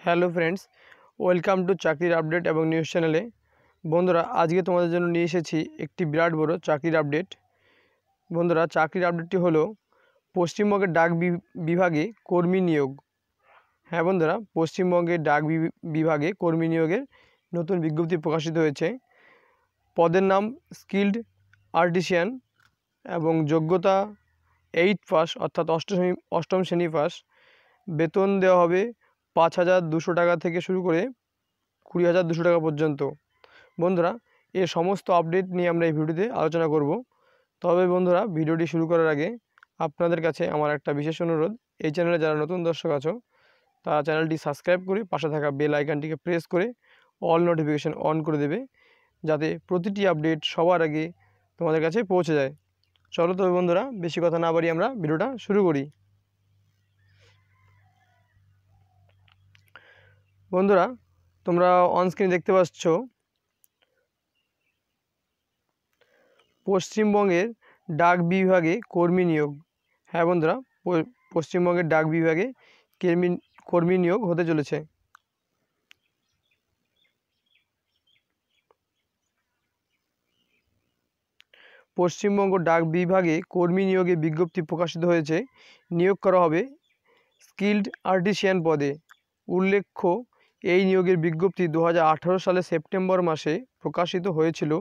Hello friends, welcome to চাকরির update এবং news চ্যানেলে। বন্ধুরা, আজকে তোমাদের জন্য নিয়ে এসেছি একটি বিরাট বড় চাকরির আপডেট। বন্ধুরা, চাকরির আপডেটটি হলো পশ্চিমবঙ্গের ডাক বিভাগে কর্মী নিয়োগ। হ্যাঁ বন্ধুরা, পশ্চিমবঙ্গের ডাক বিভাগে কর্মী নিয়োগের নতুন বিজ্ঞপ্তি প্রকাশিত হয়েছে। পদের নাম স্কিল্ড আর্টিসিয়ান এবং যোগ্যতা 8 পাস অর্থাৎ অষ্টম শ্রেণী পাস। বেতন দেওয়া হবে 5,200 টাকা থেকে শুরু করে 20,200 টাকা পর্যন্ত। বন্ধুরা, এর সমস্ত আপডেট নিয়ে আমরা এই ভিডিওতে আলোচনা করব। তবে বন্ধুরা, ভিডিওটি শুরু করার আগে আপনাদের কাছে আমার একটা বিশেষ অনুরোধ, এই চ্যানেলে যারা নতুন দর্শক আছো তারা চ্যানেলটি সাবস্ক্রাইব করে পাশে থাকা বেল আইকনটিকে প্রেস করে অল নোটিফিকেশন অন করে দেবে, যাতে প্রতিটি আপডেট সবার আগে তোমাদের কাছে পৌঁছে যায়। চলো তবে বন্ধুরা, বেশি কথা না বাড়িয়ে আমরা ভিডিওটা শুরু করি। বন্ধুরা, তোমরা অনস্ক্রিন দেখতে পাচ্ছ পশ্চিমবঙ্গের ডাক বিভাগে কর্মী নিয়োগ। হ্যাঁ বন্ধুরা, পশ্চিমবঙ্গের ডাক বিভাগে কর্মী নিয়োগ হতে চলেছে। পশ্চিমবঙ্গ ডাক বিভাগে কর্মী নিয়োগে বিজ্ঞপ্তি প্রকাশিত হয়েছে। নিয়োগ করা হবে স্কিল্ড আর্টিসিয়ান পদে। উল্লেখ্য, এই নিয়োগের বিজ্ঞপ্তি 2018 সালে সেপ্টেম্বর মাসে প্রকাশিত হয়েছিল,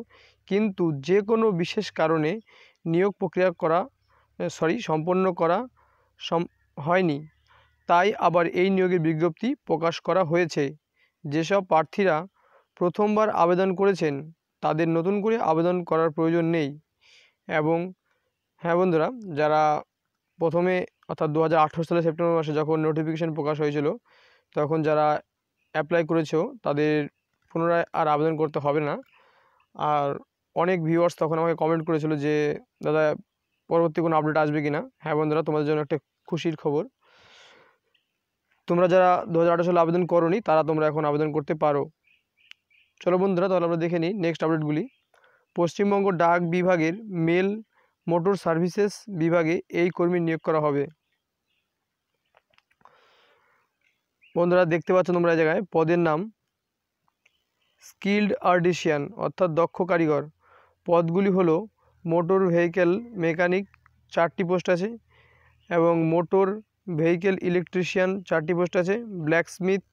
কিন্তু যে কোনো বিশেষ কারণে নিয়োগ প্রক্রিয়া সম্পন্ন করা হয়নি। তাই আবার এই নিয়োগের বিজ্ঞপ্তি প্রকাশ করা হয়েছে। যেসব প্রার্থীরা প্রথমবার আবেদন করেছেন তাদের নতুন করে আবেদন করার প্রয়োজন নেই। এবং হ্যাঁ বন্ধুরা, যারা প্রথমে অর্থাৎ 2018 সালে সেপ্টেম্বর মাসে যখন নোটিফিকেশান প্রকাশ হয়েছিল, তখন যারা অ্যাপ্লাই করেছো তাদের পুনরায় আর আবেদন করতে হবে না। আর অনেক ভিউয়ার্স তখন আমাকে কমেন্ট করেছিল যে দাদা, পরবর্তী কোনো আপডেট আসবে কি না। হ্যাঁ বন্ধুরা, তোমাদের জন্য একটা খুশির খবর, তোমরা যারা 2018 সালে আবেদন করোনি তারা তোমরা এখন আবেদন করতে পারো। চলো বন্ধুরা, তাহলে আমরা দেখে নিই নেক্সট আপডেটগুলি। পশ্চিমবঙ্গ ডাক বিভাগের মেল মোটর সার্ভিসেস বিভাগে এই কর্মী নিয়োগ করা হবে। বন্ধুরা, দেখতে পাচ্ছ তোমরা এই জায়গায় পদের নাম স্কিল্ড আর্টিসিয়ান অর্থাৎ দক্ষ কারিগর। পদগুলি হলো মোটর ভেহিক্যাল মেকানিক 4টি পোস্ট আছে, এবং মোটর ভেহিক্যাল ইলেকট্রিশিয়ান 4টি পোস্ট আছে, ব্ল্যাকস্মিথ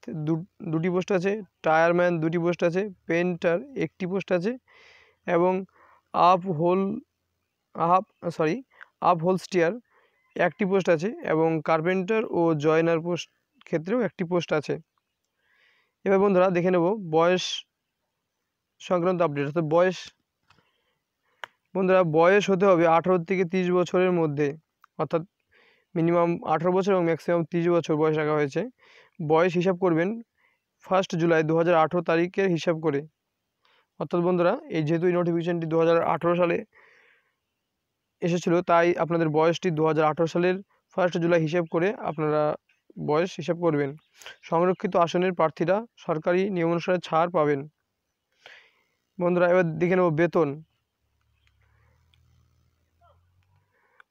2টি পোস্ট আছে, টায়ারম্যান 2টি পোস্ট আছে, পেন্টার 1টি পোস্ট আছে, এবং আপ হোলস্টিয়ার 1টি পোস্ট আছে, এবং কার্পেন্টার ও জয়নার পোস্ট ক্ষেত্রেও 1টি পোস্ট আছে। এবার বন্ধুরা দেখে নেব বয়স সংক্রান্ত আপডেট। অর্থাৎ বন্ধুরা, বয়স হতে হবে 18 থেকে 30 বছরের মধ্যে, অর্থাৎ মিনিমাম 18 বছর এবং ম্যাক্সিমাম 30 বছর বয়স রাখা হয়েছে। বয়স হিসাব করবেন 1 জুলাই 2018 তারিখের হিসাব করে। অর্থাৎ বন্ধুরা, এই যেহেতু এই নোটিফিকেশানটি 2018 সালে এসেছিল, তাই আপনাদের বয়সটি 2018 সালের 1 জুলাই হিসাব করে আপনারা বয়স হিসাব করবেন। সংরক্ষিত আসনের প্রার্থীরা সরকারি নিয়ম অনুসারে ছাড় পাবেন। বন্ধুরা, এবার দেখে নেব বেতন।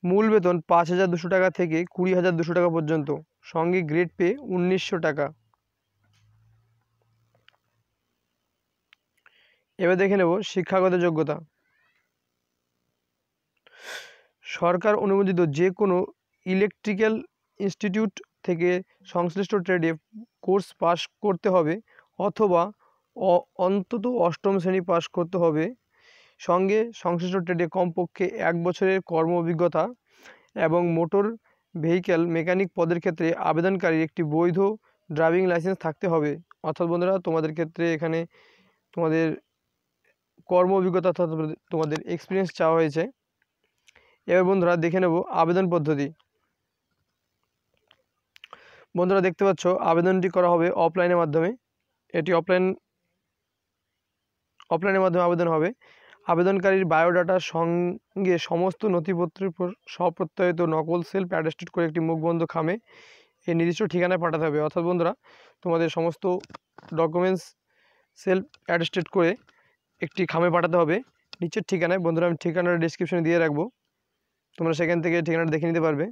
মূল বেতন 5,200 টাকা থেকে 20,200 টাকা পর্যন্ত, সঙ্গে গ্রেড পে 1900 টাকা। এবার দেখে নেব শিক্ষাগত যোগ্যতা। সরকার অনুমোদিত যে কোনো ইলেকট্রিক্যাল ইনস্টিটিউট থেকে সংশ্লিষ্ট ট্রেডে কোর্স পাস করতে হবে, অথবা অন্তত অষ্টম শ্রেণী পাস করতে হবে। সঙ্গে সংশ্লিষ্ট ট্রেডে কমপক্ষে 1 বছরের কর্ম অভিজ্ঞতা, এবং মোটর ভেহিক্যাল মেকানিক পদের ক্ষেত্রে আবেদনকারীর একটি বৈধ ড্রাইভিং লাইসেন্স থাকতে হবে। অর্থাৎ বন্ধুরা, তোমাদের ক্ষেত্রে এখানে তোমাদের কর্ম অভিজ্ঞতা অর্থাৎ তোমাদের এক্সপিরিয়েন্স চাওয়া হয়েছে। এবার বন্ধুরা দেখে নেব আবেদন পদ্ধতি। বন্ধুরা, দেখতে পাচ্ছ আবেদনটি করা হবে অফলাইনের মাধ্যমে। এটি অফলাইনের মাধ্যমে আবেদন হবে। আবেদনকারীর বায়োডাটার সঙ্গে সমস্ত নথিপত্রের স্বপ্রত্যয়িত নকল সেলফ অ্যাটেস্টেড করে একটি মুখবন্ধ খামে এই নির্দিষ্ট ঠিকানায় পাঠাতে হবে। অর্থাৎ বন্ধুরা, তোমাদের সমস্ত ডকুমেন্টস সেলফ অ্যাটেস্টেড করে একটি খামে পাঠাতে হবে নিচের ঠিকানায়। বন্ধুরা, আমি ঠিকানাটা ডিসক্রিপশনে দিয়ে রাখবো, তোমরা সেখান থেকে ঠিকানাটা দেখে নিতে পারবে।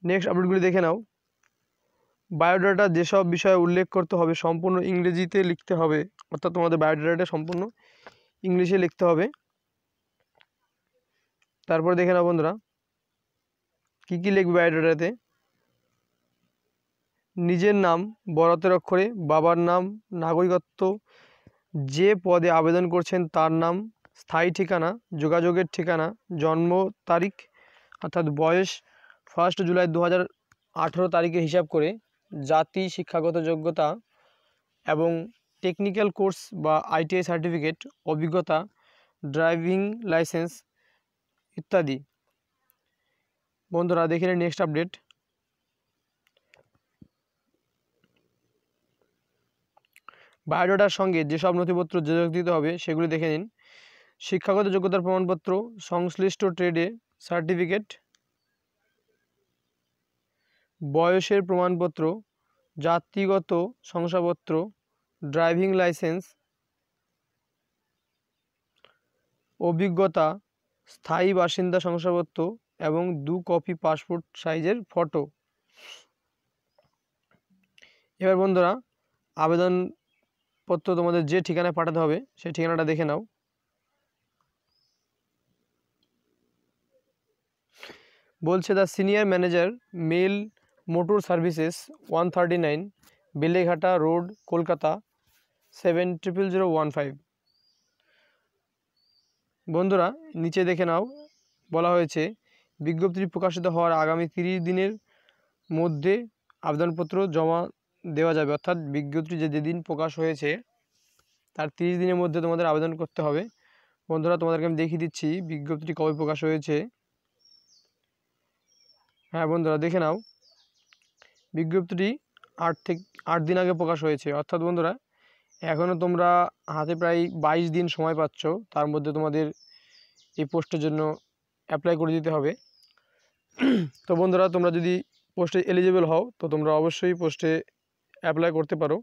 নেক্সট আপডেটগুলি দেখে নাও। বায়োডাটা যেসব বিষয়ে উল্লেখ করতে হবে সম্পূর্ণ ইংরেজিতে লিখতে হবে, অর্থাৎ তোমাদের বায়োডাটাটা সম্পূর্ণ ইংলিশে লিখতে হবে। তারপরে দেখে নাও বন্ধুরা কী কী লিখবে বায়োডাটাতে। নিজের নাম বড় হাতের অক্ষরে, বাবার নাম, নাগরিকত্ব, যে পদে আবেদন করছেন তার নাম, স্থায়ী ঠিকানা, যোগাযোগের ঠিকানা, জন্ম তারিখ অর্থাৎ বয়স 1 জুলাই 2018 তারিখে হিসাব করে, জাতি, শিক্ষাগত যোগ্যতা এবং টেকনিক্যাল কোর্স বা ITI সার্টিফিকেট, অভিজ্ঞতা, ড্রাইভিং লাইসেন্স ইত্যাদি। বন্ধুরা দেখে নিন নেক্সট আপডেট। বায়োডাটার সঙ্গে যেসব নথিপত্র যোগ দিতে হবে সেগুলি দেখে নিন। শিক্ষাগত যোগ্যতার প্রমাণপত্র, সংশ্লিষ্ট ট্রেডে সার্টিফিকেট, বয়সের প্রমাণপত্র, জাতিগত শংসাপত্র, ড্রাইভিং লাইসেন্স, অভিজ্ঞতা, স্থায়ী বাসিন্দা শংসাপত্র এবং 2 কপি পাসপোর্ট সাইজের ফটো। এবার বন্ধুরা আবেদনপত্র তোমাদের যে ঠিকানায় পাঠাতে হবে সেই ঠিকানাটা দেখে নাও। বলছে the senior manager mail motor services 139 Beleghata road, Kolkata 700015। বন্ধুরা নিচে দেখে নাও বলা হয়েছে বিজ্ঞপ্তি প্রকাশিত হওয়ার আগামী 30 দিনের মধ্যে আবেদনপত্র জমা দেওয়া যাবে, অর্থাৎ বিজ্ঞপ্তি যেদিন প্রকাশ হয়েছে তার 30 দিনের মধ্যে তোমাদের আবেদন করতে হবে। বন্ধুরা তোমাদেরকে আমি দেখিয়ে দিচ্ছি বিজ্ঞপ্তিটি কবে প্রকাশ হয়েছে। হ্যাঁ বন্ধুরা দেখে নাও, বিজ্ঞপ্তিটি 8 দিন আগে প্রকাশ হয়েছে, অর্থাৎ বন্ধুরা এখনও তোমরা হাতে প্রায় 22 দিন সময় পাচ্ছ, তার মধ্যে তোমাদের এই পোস্টের জন্য অ্যাপ্লাই করে দিতে হবে। তো বন্ধুরা তোমরা যদি পোস্টে এলিজিবল হও তো তোমরা অবশ্যই পোস্টে অ্যাপ্লাই করতে পারো।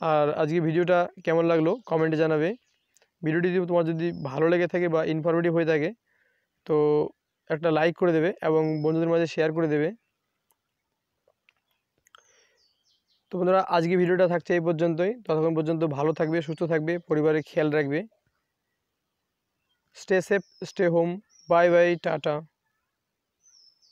আর আজকে ভিডিওটা কেমন লাগলো কমেন্টে জানাবে। ভিডিওটি তোমার যদি ভালো লেগে থাকে বা ইনফরমেটিভ হয়ে থাকে তো একটা লাইক করে দেবে এবং বন্ধুদের মাঝে শেয়ার করে দেবে। তো বন্ধুরা আজকে ভিডিওটা থাকছে এই পর্যন্তই। ততক্ষণ পর্যন্ত ভালো থাকবে, সুস্থ থাকবে, পরিবারের খেয়াল রাখবে। Stay safe, stay home, bye bye, tata.